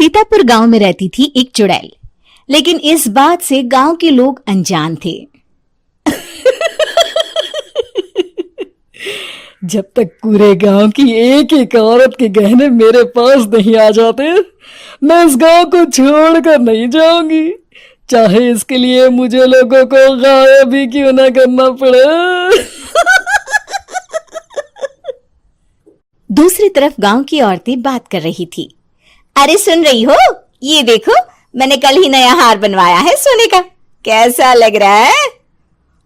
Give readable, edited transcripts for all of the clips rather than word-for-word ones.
सीतापुर गांव में रहती थी एक चुड़ैल, लेकिन इस बात से गांव के लोग अनजान थे। जब तक पूरे गांव की एक एक औरत के गहने मेरे पास नहीं आ जाते, मैं इस गांव को छोड़कर नहीं जाऊंगी, चाहे इसके लिए मुझे लोगों को गायब भी क्यों ना करना पड़े। दूसरी तरफ गांव की औरतें बात कर रही थी। अरे सुन रही हो, ये देखो मैंने कल ही नया हार बनवाया है सोने का, कैसा लग रहा है?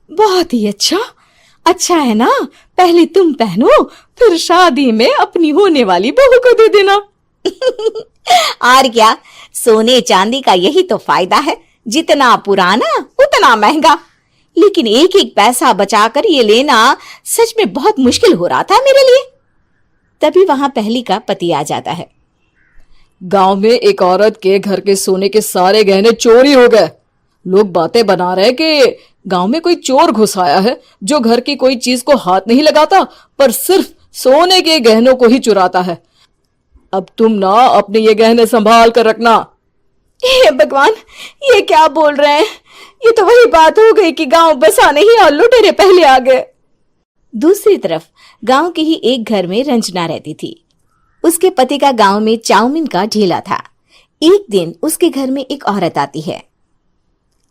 बहुत ही अच्छा है ना, पहले तुम पहनो, फिर शादी में अपनी होने वाली बहू को दे देना। और क्या, सोने चांदी का यही तो फायदा है, जितना पुराना उतना महंगा। लेकिन एक एक पैसा बचाकर ये लेना सच में बहुत मुश्किल हो रहा था मेरे लिए। तभी वहां पहली का पति आ जाता है। गांव में एक औरत के घर के सोने के सारे गहने चोरी हो गए। लोग बातें बना रहे कि गांव में कोई चोर घुस आया है जो घर की कोई चीज को हाथ नहीं लगाता, पर सिर्फ सोने के गहनों को ही चुराता है। अब तुम ना अपने ये गहने संभाल कर रखना। हे भगवान, ये क्या बोल रहे हैं? ये तो वही बात हो गई कि गांव बसा नहीं और लुटेरे पहले आ गए। दूसरी तरफ गांव के ही एक घर में रंजना रहती थी। उसके पति का गांव में चाउमीन का ठेला था। एक दिन उसके घर में एक औरत आती है।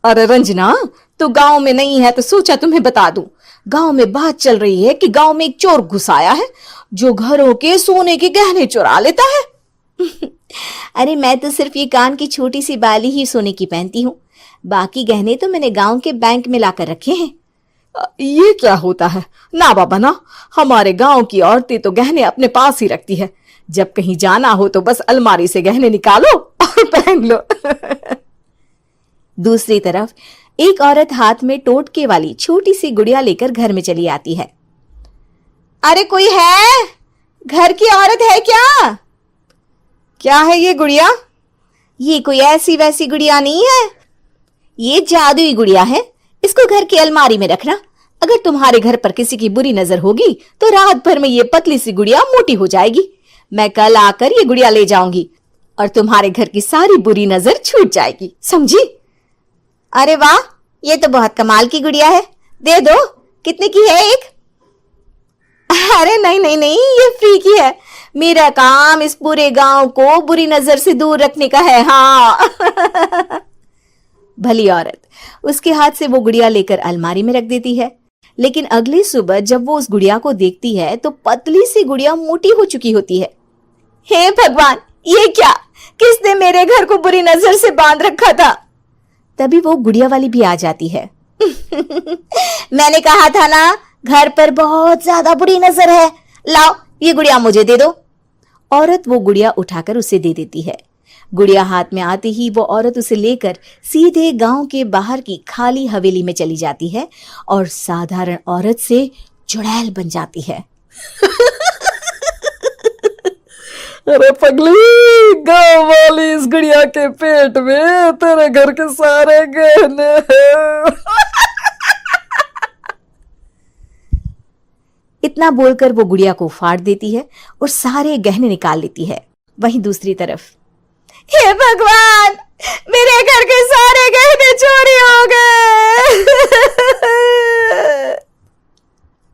अरे रंजना, तू गांव में नहीं है तो सोचा तुम्हें बता दूं। गांव में बात चल रही है कि गांव में एक चोर घुस आया है जो घरों के सोने के गहने चुरा लेता है। अरे मैं तो सिर्फ ये कान की छोटी सी बाली ही सोने की पहनती हूँ, बाकी गहने तो मैंने गांव के बैंक में लाकर रखे हैं। ये क्या होता है? ना बाबा ना, हमारे गांव की औरतें तो गहने अपने पास ही रखती है। जब कहीं जाना हो तो बस अलमारी से गहने निकालो और पहन लो। दूसरी तरफ एक औरत हाथ में टोटके वाली छोटी सी गुड़िया लेकर घर में चली आती है। अरे कोई है? घर की औरत है क्या? क्या है ये गुड़िया? ये कोई ऐसी वैसी गुड़िया नहीं है, ये जादुई गुड़िया है। इसको घर की अलमारी में रखना। अगर तुम्हारे घर पर किसी की बुरी नजर होगी तो रात भर में ये पतली सी गुड़िया मोटी हो जाएगी। मैं कल आकर ये गुड़िया ले जाऊंगी और तुम्हारे घर की सारी बुरी नजर छूट जाएगी, समझी? अरे वाह, ये तो बहुत कमाल की गुड़िया है, दे दो। कितने की है एक? अरे नहीं नहीं नहीं, ये फ्री की है। मेरा काम इस पूरे गांव को बुरी नजर से दूर रखने का है। हाँ। भली औरत उसके हाथ से वो गुड़िया लेकर अलमारी में रख देती है। लेकिन अगली सुबह जब वो उस गुड़िया को देखती है तो पतली सी गुड़िया मोटी हो चुकी होती है। हे भगवान, ये क्या? किसने मेरे घर को बुरी नजर से बांध रखा था? तभी वो गुड़िया वाली भी आ जाती है। मैंने कहा था ना, घर पर बहुत ज्यादा बुरी नजर है, लाओ ये गुड़िया मुझे दे दो। औरत वो गुड़िया उठाकर उसे दे देती है। गुड़िया हाथ में आते ही वो औरत उसे लेकर सीधे गांव के बाहर की खाली हवेली में चली जाती है और साधारण औरत से चुड़ैल बन जाती है। अरे पगली, गांव वाली इस गुड़िया के पेट में तेरे घर के सारे गहने हैं। इतना बोलकर वो गुड़िया को फाड़ देती है और सारे गहने निकाल लेती है। वहीं दूसरी तरफ, हे भगवान, मेरे घर के सारे गहने चोरी हो गए।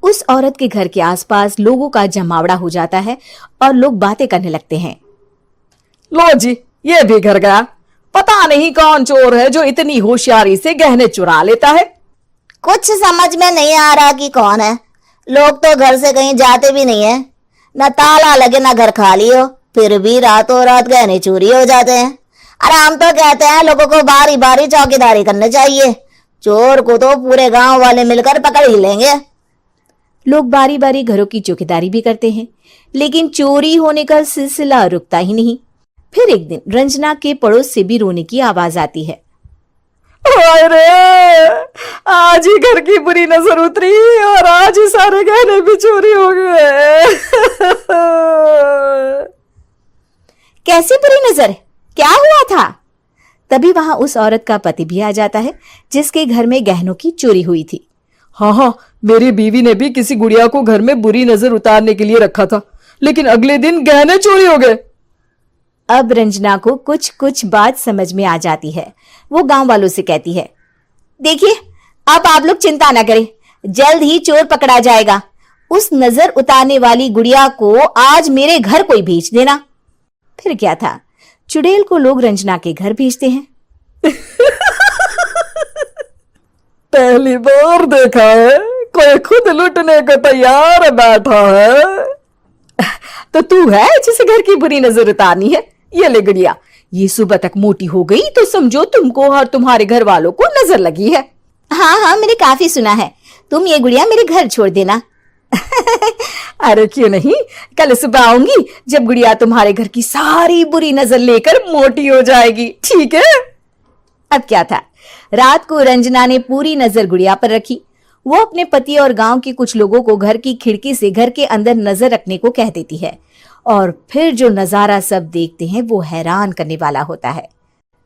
उस औरत के घर के आसपास लोगों का जमावड़ा हो जाता है और लोग बातें करने लगते हैं। लो जी, ये भी घर गया। पता नहीं कौन चोर है जो इतनी होशियारी से गहने चुरा लेता है। कुछ समझ में नहीं आ रहा कि कौन है। लोग तो घर से कहीं जाते भी नहीं है, न ताला लगे न घर खाली हो, फिर भी रातों रात गहने चोरी हो जाते हैं। अरे हम तो कहते हैं लोगों को बारी बारी चौकीदारी करनी चाहिए, चोर को तो पूरे गांव वाले मिलकर पकड़ ही लेंगे। लोग बारी बारी घरों की चौकीदारी भी करते हैं, लेकिन चोरी होने का सिलसिला रुकता ही नहीं। फिर एक दिन रंजना के पड़ोस से भी रोने की आवाज आती है। अरे आज ही घर की बुरी नजर उतरी और आज ही सारे गहने भी चोरी हो गए। कैसी बुरी नजर? क्या हुआ था? तभी वहां उस औरत का पति भी आ जाता है जिसके घर में गहनों की चोरी हुई थी। हाँ, मेरी बीवी ने भी किसी गुड़िया को घर में बुरी नजर उतारने के लिए रखा था, लेकिन अगले दिन गहने चोरी हो गए। अब रंजना को कुछ कुछ बात समझ में आ जाती है। वो गांव वालों से कहती है, देखिए अब आप लोग चिंता ना करें, जल्द ही चोर पकड़ा जाएगा। उस नजर उतारने वाली गुड़िया को आज मेरे घर कोई भेज देना। फिर क्या था, चुड़ैल को लोग रंजना के घर भेजते हैं। पहली बार देखा है कोई खुद लुटने को तैयार बैठा है। तो तू है जिसे घर की बुरी नजर उतारनी है? ये ले गुड़िया, ये सुबह तक मोटी हो गई तो समझो तुमको और तुम्हारे घर वालों को नजर लगी है। हाँ हाँ, मैंने काफी सुना है। तुम ये गुड़िया मेरे घर छोड़ देना। अरे क्यों नहीं, कल सुबह आऊंगी जब गुड़िया तुम्हारे घर की सारी बुरी नजर लेकर मोटी हो जाएगी, ठीक है? अब क्या था, रात को रंजना ने पूरी नजर गुड़िया पर रखी। वो अपने पति और गांव के कुछ लोगों को घर की खिड़की से घर के अंदर नजर रखने को कह देती है, और फिर जो नजारा सब देखते हैं वो हैरान करने वाला होता है।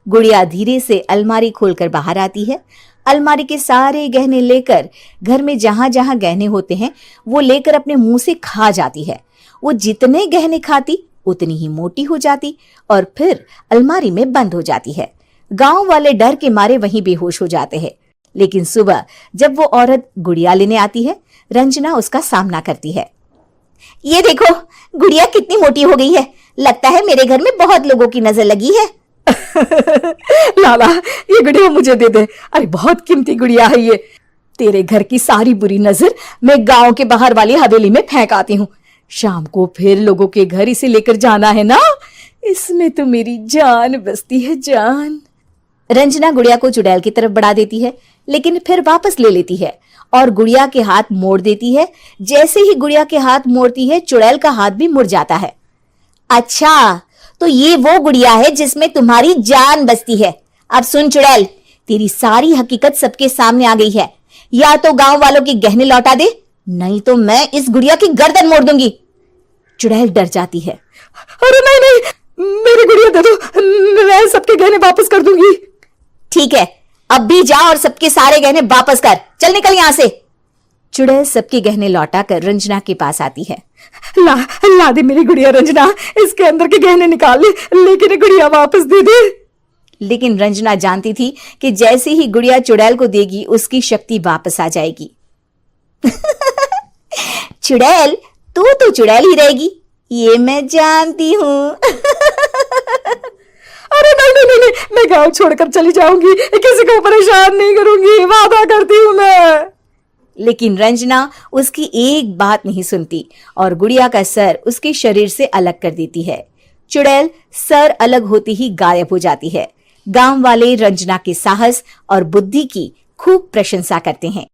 गुड़िया धीरे से अलमारी खोलकर बाहर आती है। अलमारी के सारे गहने लेकर घर में जहां जहां गहने होते हैं वो लेकर अपने मुंह से खा जाती है। वो जितने गहने खाती उतनी ही मोटी हो जाती और फिर अलमारी में बंद हो जाती है। गांव वाले डर के मारे वहीं बेहोश हो जाते हैं। लेकिन सुबह जब वो औरत गुड़िया लेने आती है, रंजना उसका सामना करती है। ये देखो गुड़िया कितनी मोटी हो गई है, लगता है मेरे घर में बहुत लोगों की नजर लगी है। लाला ये गुड़िया मुझे दे दे, अरे बहुत कीमती गुड़िया है ये। तेरे घर की सारी बुरी नजर मैं गांव के बाहर वाली हवेली में फेंक आती हूँ। शाम को फिर लोगों के घर इसे लेकर जाना है ना, इसमें तो मेरी जान बसती है, जान। रंजना गुड़िया को चुड़ैल की तरफ बढ़ा देती है, लेकिन फिर वापस ले लेती है और गुड़िया के हाथ मोड़ देती है। जैसे ही गुड़िया के हाथ मोड़ती है, चुड़ैल का हाथ भी मुड़ जाता है। अच्छा, तो ये वो गुड़िया है जिसमें तुम्हारी जान बसती है। अब सुन चुड़ैल, तेरी सारी हकीकत सबके सामने आ गई है। या तो गांव वालों के गहने लौटा दे, नहीं तो मैं इस गुड़िया की गर्दन मोड़ दूंगी। चुड़ैल डर जाती है। अरे नहीं नहीं, मेरी गुड़िया दे दो, मैं सबके गहने वापस कर दूंगी। ठीक है, अब भी जा और सबके सारे गहने वापस कर। चल निकल यहां से। चुड़ैल सबके गहने लौटाकर रंजना के पास आती है। ला दे मेरी गुड़िया रंजना, इसके अंदर के गहने निकाल ले, लेकिन ये गुड़िया वापस दे दे। लेकिन रंजना जानती थी कि जैसे ही गुड़िया चुड़ैल को देगी उसकी शक्ति वापस आ जाएगी। चुड़ैल, तू तो चुड़ैल ही रहेगी, ये मैं जानती हूँ। अरे नहीं नहीं नहीं, मैं गांव छोड़कर चली जाऊंगी, किसी को परेशान नहीं करूंगी, वादा करती हूँ मैं। लेकिन रंजना उसकी एक बात नहीं सुनती और गुड़िया का सर उसके शरीर से अलग कर देती है। चुड़ैल सर अलग होती ही गायब हो जाती है। गांव वाले रंजना के साहस और बुद्धि की खूब प्रशंसा करते हैं।